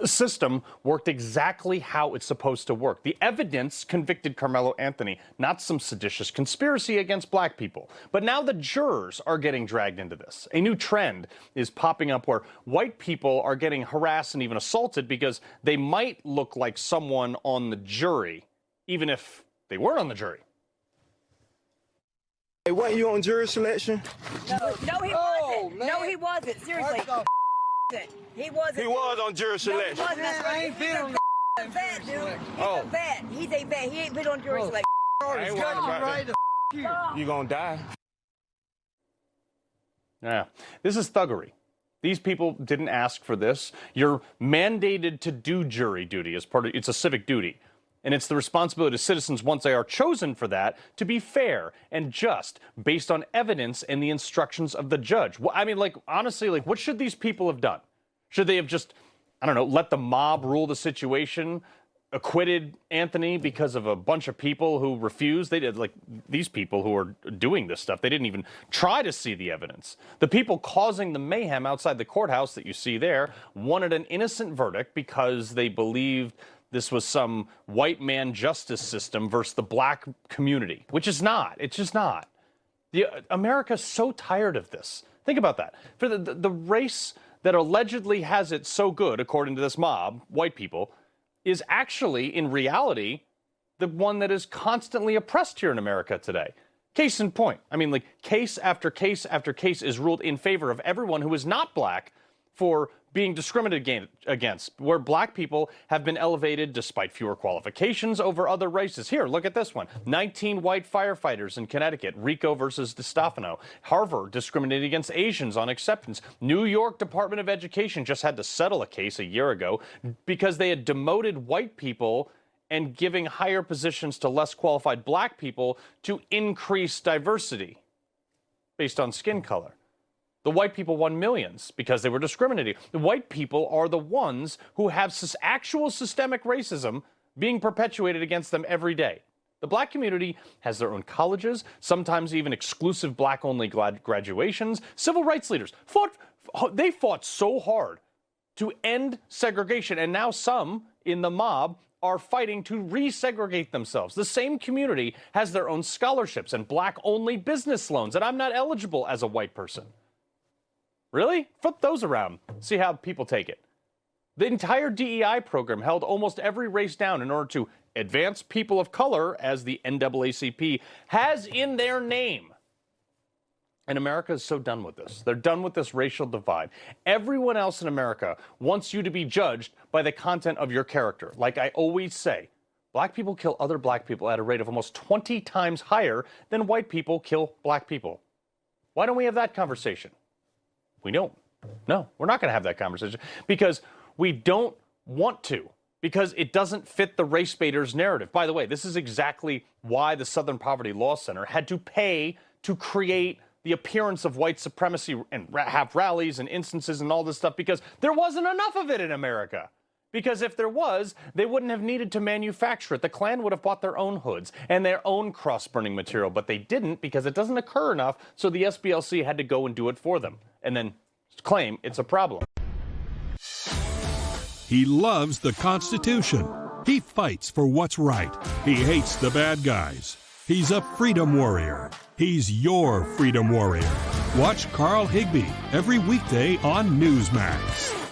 system worked exactly how it's supposed to work. The evidence convicted Karmleo Anthony, not some seditious conspiracy against black people. But now the jurors are getting dragged into this. A new trend is popping up where white people are getting harassed and even assaulted because they might look like someone on the jury, even if they weren't on the jury. Hey, weren't you on jury selection? No, he wasn't. Man. No, he wasn't. Seriously. He wasn't. He was on jury selection. No, he wasn't. That's right. I ain't been on He's a vet, dude. He's Oh. a vet. He's a vet. He ain't been on jury selection. I ain't worried about right that. You gonna die. Yeah, this is thuggery. These people didn't ask for this. You're mandated to do jury duty as part of, it's a civic duty. And it's the responsibility of citizens, once they are chosen for that, to be fair and just based on evidence and the instructions of the judge. I mean, like, honestly, like, what should these people have done? Should they have just, I don't know, let the mob rule the situation, acquitted Anthony because of a bunch of people who refused? They did, like, these people who are doing this stuff, they didn't even try to see the evidence. The people causing the mayhem outside the courthouse that you see there wanted an innocent verdict because they believed this was some white man justice system versus the black community, which is not. It's just not. America's so tired of this. Think about that. For the race that allegedly has it so good, according to this mob, white people, is actually, in reality, the one that is constantly oppressed here in America today. Case in point. I mean, like, case after case after case is ruled in favor of everyone who is not black for being discriminated against, where black people have been elevated despite fewer qualifications over other races. Here, look at this one. 19 white firefighters in Connecticut, Rico versus DiStefano. Harvard discriminated against Asians on acceptance. New York Department of Education just had to settle a case a year ago because they had demoted white people and giving higher positions to less qualified black people to increase diversity based on skin color. The white people won millions because they were discriminating. The white people are the ones who have actual systemic racism being perpetuated against them every day. The black community has their own colleges, sometimes even exclusive black-only graduations. Civil rights leaders fought so hard to end segregation, and now some in the mob are fighting to resegregate themselves. The same community has their own scholarships and black-only business loans, and I'm not eligible as a white person. Really? Flip those around. See how people take it. The entire DEI program held almost every race down in order to advance people of color, as the NAACP has in their name. And America is so done with this. They're done with this racial divide. Everyone else in America wants you to be judged by the content of your character. Like I always say, black people kill other black people at a rate of almost 20 times higher than white people kill black people. Why don't we have that conversation? We don't. No, we're not going to have that conversation because we don't want to, because it doesn't fit the race baiters narrative. By the way, this is exactly why the Southern Poverty Law Center had to pay to create the appearance of white supremacy and have rallies and instances and all this stuff, because there wasn't enough of it in America. Because if there was, they wouldn't have needed to manufacture it. The Klan would have bought their own hoods and their own cross-burning material, but they didn't because it doesn't occur enough, so the SPLC had to go and do it for them and then claim it's a problem. He loves the Constitution. He fights for what's right. He hates the bad guys. He's a freedom warrior. He's your freedom warrior. Watch Carl Higbie every weekday on Newsmax.